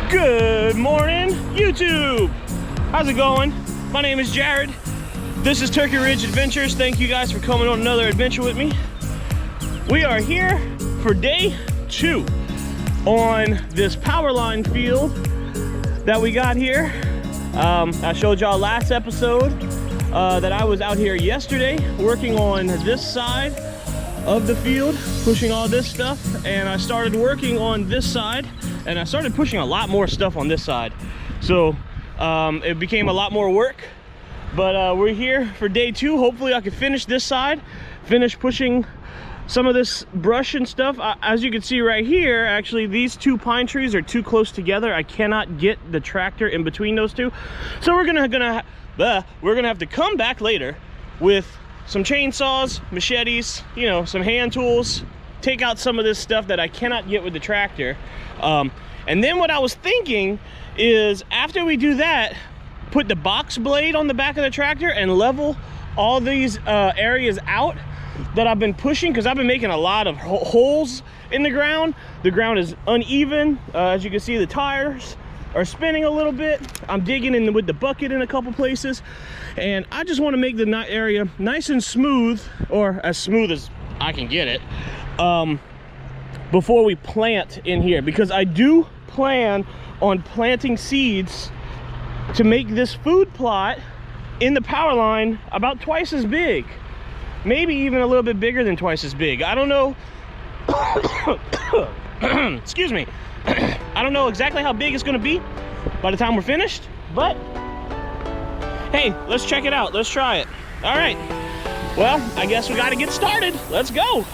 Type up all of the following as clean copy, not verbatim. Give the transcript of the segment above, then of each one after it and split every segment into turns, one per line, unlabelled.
Good morning, YouTube. How's it going? My name is Jared. This is Turkey Ridge Adventures. Thank you guys for coming on another adventure with me. We are here for day 2 on this power line field that we got here. I showed y'all last episode that I was out here yesterday working on this side of the field, pushing all this stuff, and I started working on this side, and I started pushing a lot more stuff on this side. So it became a lot more work, but we're here for day 2. Hopefully I can finish this side, finish pushing some of this brush and stuff. As you can see right here, actually these 2 pine trees are too close together. I cannot get the tractor in between those 2. So we're gonna have to come back later with some chainsaws, machetes, you know, some hand tools, take out some of this stuff that I cannot get with the tractor. And then what I was thinking is, after we do that, put the box blade on the back of the tractor and level all these areas out that I've been pushing, because I've been making a lot of holes in the ground. The ground is uneven. As you can see, the tires are spinning a little bit. I'm digging in with the bucket in a couple places, and I just want to make the area nice and smooth, or as smooth as I can get it, before we plant in here, because I do plan on planting seeds to make this food plot in the power line about twice as big, maybe even a little bit bigger than twice as big. I don't know. Excuse me. I don't know exactly how big it's going to be by the time we're finished, but hey, let's check it out. Let's try it. All right, well, I guess we got to get started. Let's go.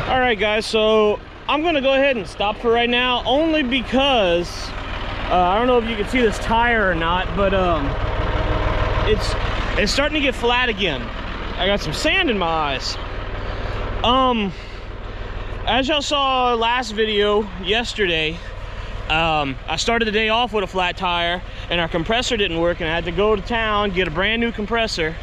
All right, guys, so I'm gonna go ahead and stop for right now, only because I don't know if you can see this tire or not, but it's starting to get flat again. I got some sand in my eyes. As y'all saw last video yesterday, I started the day off with a flat tire, and our compressor didn't work, and I had to go to town, get a brand new compressor.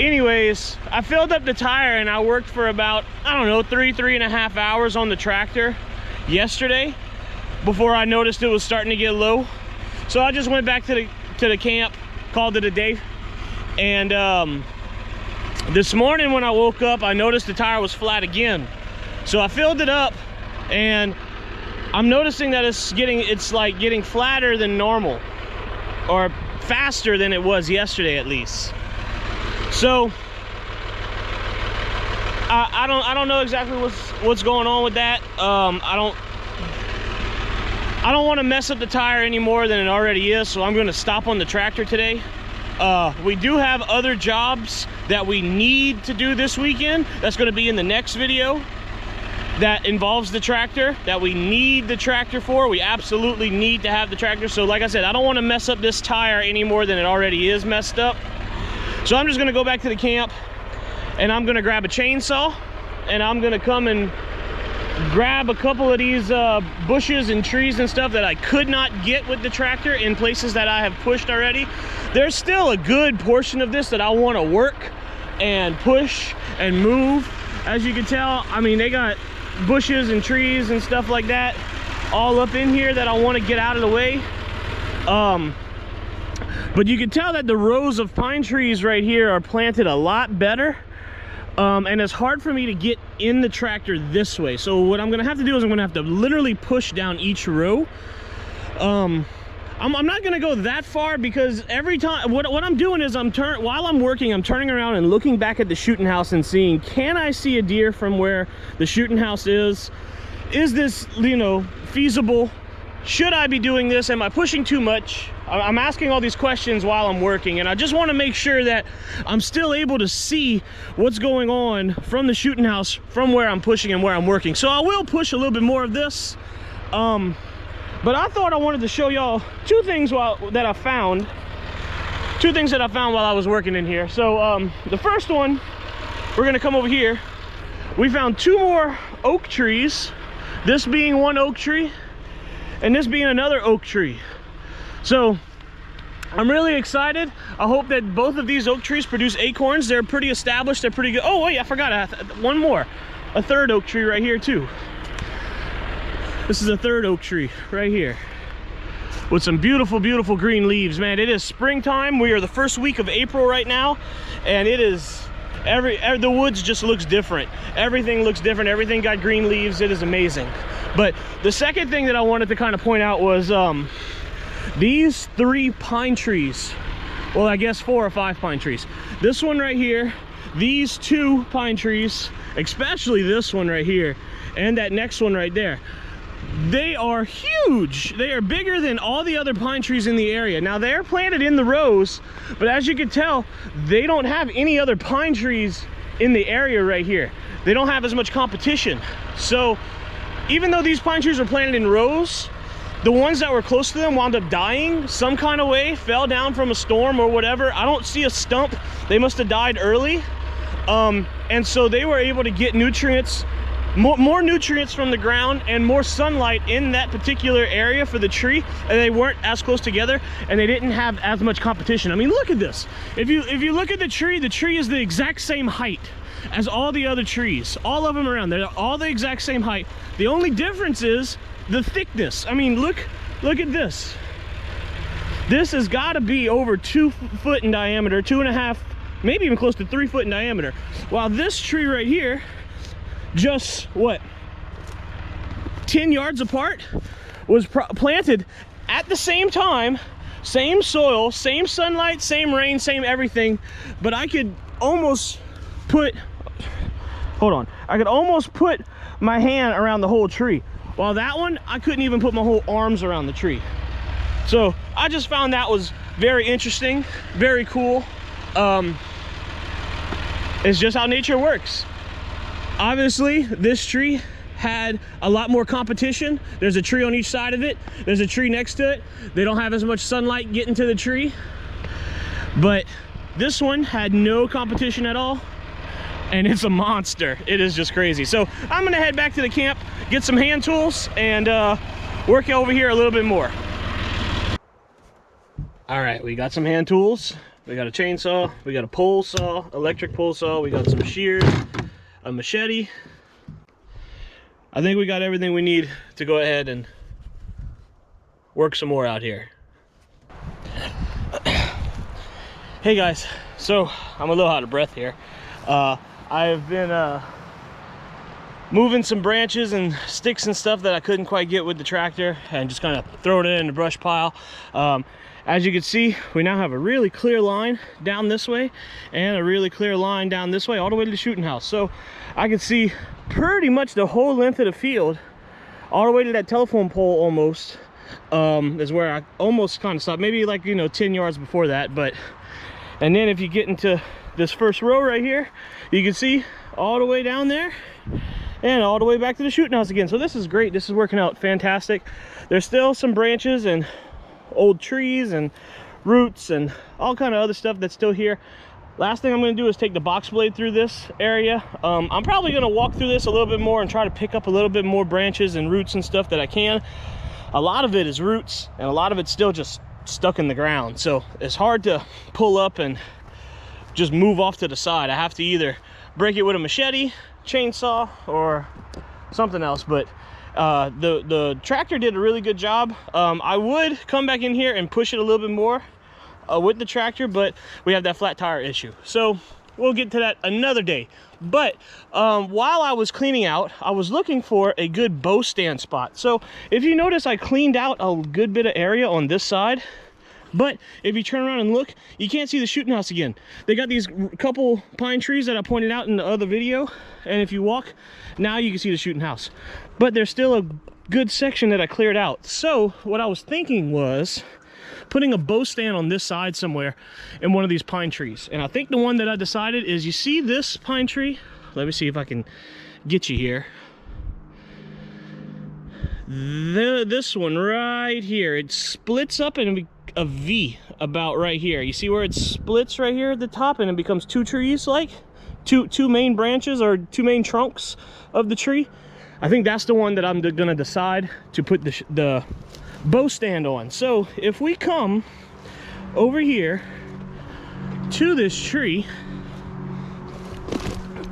Anyways, I filled up the tire and I worked for about, I don't know, 3.5 hours on the tractor yesterday before I noticed it was starting to get low. So I just went back to the camp, called it a day. And this morning when I woke up, I noticed the tire was flat again. So I filled it up, and I'm noticing that it's like getting flatter than normal, or faster than it was yesterday at least. So I don't know exactly what's going on with that. I don't want to mess up the tire any more than it already is, so I'm going to stop on the tractor today. We do have other jobs that we need to do this weekend. That's going to be in the next video. That involves the tractor, that we need the tractor for. We absolutely need to have the tractor. So like I said, I don't want to mess up this tire any more than it already is messed up. So I'm just gonna go back to the camp, and I'm gonna grab a chainsaw, and I'm gonna come and grab a couple of these bushes and trees and stuff that I could not get with the tractor in places that I have pushed already. There's still a good portion of this that I want to work and push and move. As you can tell, I mean, they got bushes and trees and stuff like that all up in here that I want to get out of the way. But you can tell that the rows of pine trees right here are planted a lot better. And it's hard for me to get in the tractor this way. So what I'm gonna have to do is I'm gonna have to literally push down each row. I'm not gonna go that far, because every time, what I'm doing is while I'm working, I'm turning around and looking back at the shooting house and seeing, can I see a deer from where the shooting house is? Is this, you know, feasible? Should I be doing this? Am I pushing too much? I'm asking all these questions while I'm working, and I just want to make sure that I'm still able to see what's going on from the shooting house, from where I'm pushing and where I'm working. So I will push a little bit more of this. But I thought I wanted to show y'all two things that I found while I was working in here. So the first one, we're gonna come over here. We found 2 more oak trees, this being one oak tree and this being another oak tree. So I'm really excited. I hope that both of these oak trees produce acorns. They're pretty established, they're pretty good. Oh wait, I forgot, one more, a third oak tree right here too. This is a third oak tree right here with some beautiful, beautiful green leaves. Man, it is springtime. We are the first week of April right now, and it is, the woods just looks different. Everything looks different. Everything got green leaves. It is amazing. But the second thing that I wanted to kind of point out was these 3 pine trees. Well, I guess 4 or 5 pine trees. This one right here, these 2 pine trees, especially this one right here, and that next one right there. They are huge. They are bigger than all the other pine trees in the area. Now they're planted in the rows, but as you can tell, they don't have any other pine trees in the area right here. They don't have as much competition. So even though these pine trees were planted in rows, the ones that were close to them wound up dying some kind of way, fell down from a storm or whatever. I don't see a stump. They must have died early. And so they were able to get nutrients, more nutrients from the ground and more sunlight in that particular area for the tree, and they weren't as close together, and they didn't have as much competition. I mean, look at this. If you look at the tree is the exact same height as all the other trees. All of them around, they're all the exact same height. The only difference is the thickness. I mean, look at this. This has got to be over 2 foot in diameter, 2.5, maybe even close to 3 foot in diameter. While this tree right here, just what, 10 yards apart, was planted at the same time, same soil, same sunlight, same rain, same everything. But I could almost put, I could almost put my hand around the whole tree. While that one, I couldn't even put my whole arms around the tree. So I just found that was very interesting, very cool. It's just how nature works. Obviously, this tree had a lot more competition. There's a tree on each side of it. There's a tree next to it. They don't have as much sunlight getting to the tree. But this one had no competition at all, and it's a monster. It is just crazy. So I'm gonna head back to the camp, get some hand tools, and work over here a little bit more. All right, we got some hand tools. We got a chainsaw, we got a pole saw, electric pole saw, we got some shears, a machete. I think we got everything we need to go ahead and work some more out here. Hey guys, so I'm a little out of breath here. I've been moving some branches and sticks and stuff that I couldn't quite get with the tractor and just kind of throwing it in the brush pile. As you can see, we now have a really clear line down this way and a really clear line down this way all the way to the shooting house. So I can see pretty much the whole length of the field all the way to that telephone pole almost. Is where I almost kind of stopped, maybe like, you know, 10 yards before that. But and then if you get into this first row right here, you can see all the way down there and all the way back to the shooting house again. So this is great. This is working out fantastic. There's still some branches and old trees and roots and all kind of other stuff that's still here. Last thing I'm going to do is take the box blade through this area. I'm probably going to walk through this a little bit more and try to pick up a little bit more branches and roots and stuff that I can. A lot of it is roots and a lot of it's still just stuck in the ground, so it's hard to pull up and just move off to the side. I have to either break it with a machete, chainsaw, or something else. But the tractor did a really good job. I would come back in here and push it a little bit more with the tractor, but we have that flat tire issue, so we'll get to that another day. But while I was cleaning out, I was looking for a good bow stand spot. So if you notice, I cleaned out a good bit of area on this side, but if you turn around and look, you can't see the shooting house again. They got these couple pine trees that I pointed out in the other video, and if you walk, now you can see the shooting house. But there's still a good section that I cleared out. So what I was thinking was putting a bow stand on this side somewhere in one of these pine trees. And I think the one that I decided is, you see this pine tree? Let me see if I can get you here. This one right here, it splits up in a V about right here. You see where it splits right here at the top and it becomes two trees, like two main branches or two main trunks of the tree? I think that's the one that I'm gonna decide to put the bow stand on. So if we come over here to this tree,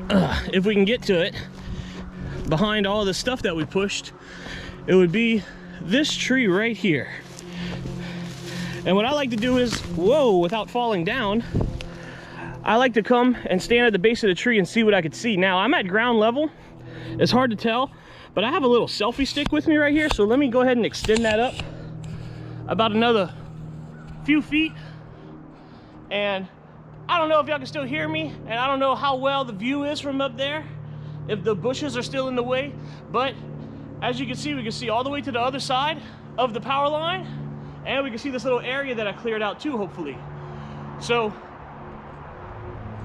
if we can get to it behind all the stuff that we pushed, it would be this tree right here. And what I like to do is, whoa, without falling down, I like to come and stand at the base of the tree and see what I could see. Now I'm at ground level, it's hard to tell, but I have a little selfie stick with me right here, so let me go ahead and extend that up about another few feet. And I don't know if y'all can still hear me, and I don't know how well the view is from up there, if the bushes are still in the way, but as you can see, we can see all the way to the other side of the power line, and we can see this little area that I cleared out too, hopefully. So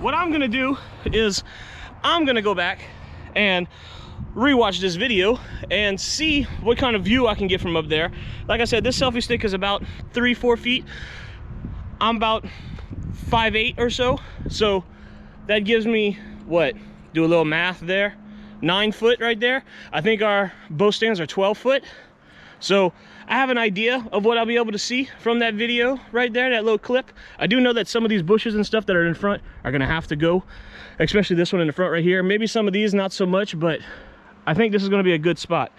what I'm gonna do is I'm gonna go back and rewatch this video and see what kind of view I can get from up there. Like I said, this selfie stick is about 3-4 feet. I'm about 5'8" or so. So that gives me, what, do a little math there, 9 foot right there. I think our bow stands are 12 foot. So I have an idea of what I'll be able to see from that video right there, that little clip. I do know that some of these bushes and stuff that are in front are gonna have to go, especially this one in the front right here. Maybe some of these not so much, but I think this is gonna be a good spot.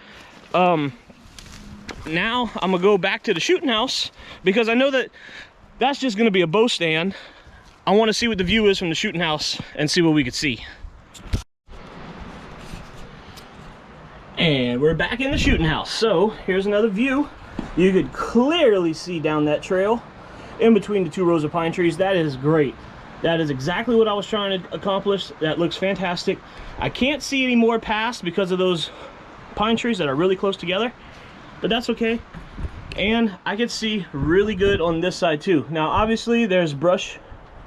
Now I'm gonna go back to the shooting house because I know that that's just gonna be a bow stand. I wanna see what the view is from the shooting house and see what we could see. And we're back in the shooting house. So here's another view. You could clearly see down that trail in between the two rows of pine trees. That is great. That is exactly what I was trying to accomplish. That looks fantastic. I can't see any more past because of those pine trees that are really close together, but that's okay. And I can see really good on this side too. Now obviously there's brush,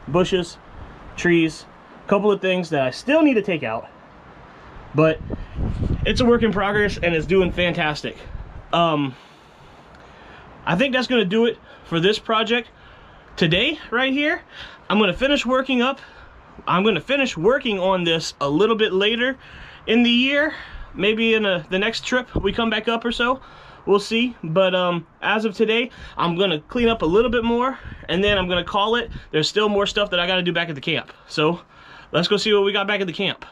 bushes, trees, a couple of things that I still need to take out, but it's a work in progress and it's doing fantastic. I think that's gonna do it for this project today right here. I'm gonna finish working on this a little bit later in the year, maybe in the next trip we come back up or so. we'll see. But as of today, I'm gonna clean up a little bit more, and then I'm gonna call it. There's still more stuff that I gotta do back at the camp. So let's go see what we got back at the camp.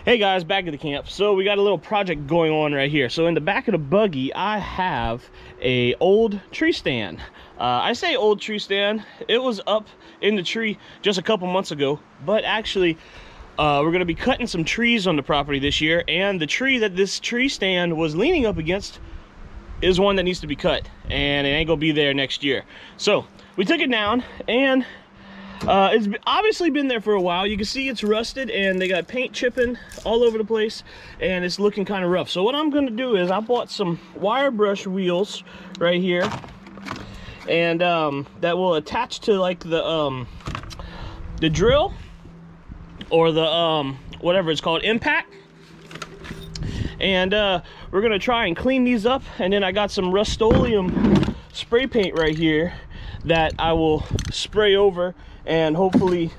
Hey guys, back at the camp. So we got a little project going on right here. So in the back of the buggy, I have a old tree stand. I say old tree stand. It was up in the tree just a couple months ago, but actually we're gonna be cutting some trees on the property this year, and the tree that this tree stand was leaning up against is one that needs to be cut, and it ain't gonna be there next year. So we took it down, and it's obviously been there for a while. You can see it's rusted, and they got paint chipping all over the place, and it's looking kind of rough. So what I'm gonna do is I bought some wire brush wheels right here, and that will attach to like the drill, or the whatever it's called, impact. And we're gonna try and clean these up, and then I got some Rust-Oleum spray paint right here that I will spray over and hopefully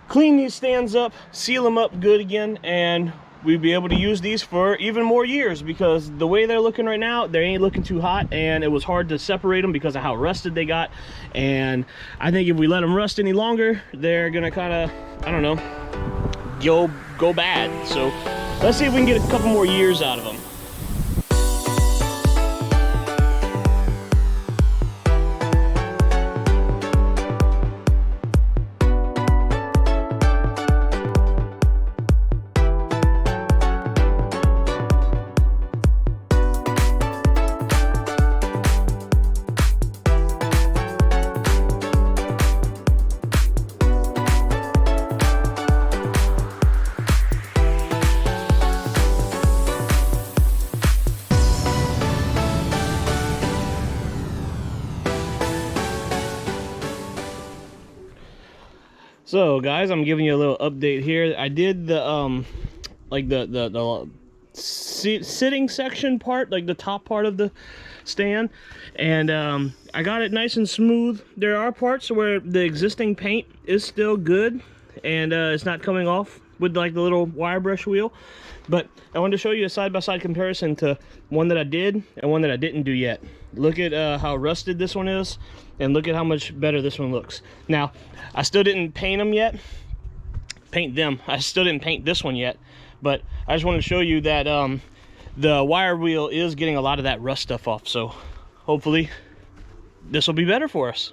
clean these stands up, seal them up good again, and we'll be able to use these for even more years, because the way they're looking right now, they ain't looking too hot, and it was hard to separate them because of how rusted they got. And I think if we let them rust any longer, they're gonna kind of, I don't know, go bad. So let's see if we can get a couple more years out of them. So guys, I'm giving you a little update here. I did the like the sitting section part, like the top part of the stand, and I got it nice and smooth. There are parts where the existing paint is still good, and it's not coming off with like the little wire brush wheel. But I wanted to show you a side-by-side comparison to one that I did and one that I didn't do yet. Look at how rusted this one is, and look at how much better this one looks. Now, I still didn't paint them yet. I still didn't paint this one yet, but I just wanted to show you that the wire wheel is getting a lot of that rust stuff off. So hopefully this will be better for us.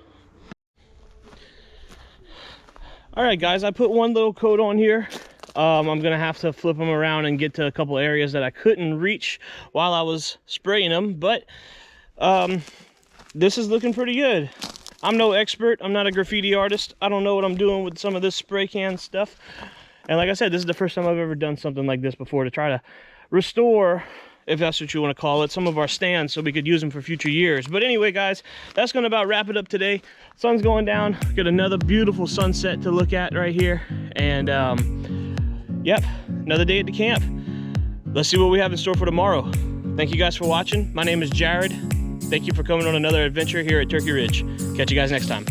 All right, guys, I put one little coat on here. I'm gonna have to flip them around and get to a couple areas that I couldn't reach while I was spraying them, but this is looking pretty good. I'm no expert. I'm not a graffiti artist. I don't know what I'm doing with some of this spray can stuff. And like I said, this is the first time I've ever done something like this before, to try to restore, if that's what you want to call it, some of our stands so we could use them for future years. But anyway, guys, that's going to about wrap it up today. Sun's going down. Got another beautiful sunset to look at right here. And yep, another day at the camp. Let's see what we have in store for tomorrow. Thank you guys for watching. My name is Jared. Thank you for coming on another adventure here at Turkey Ridge. Catch you guys next time.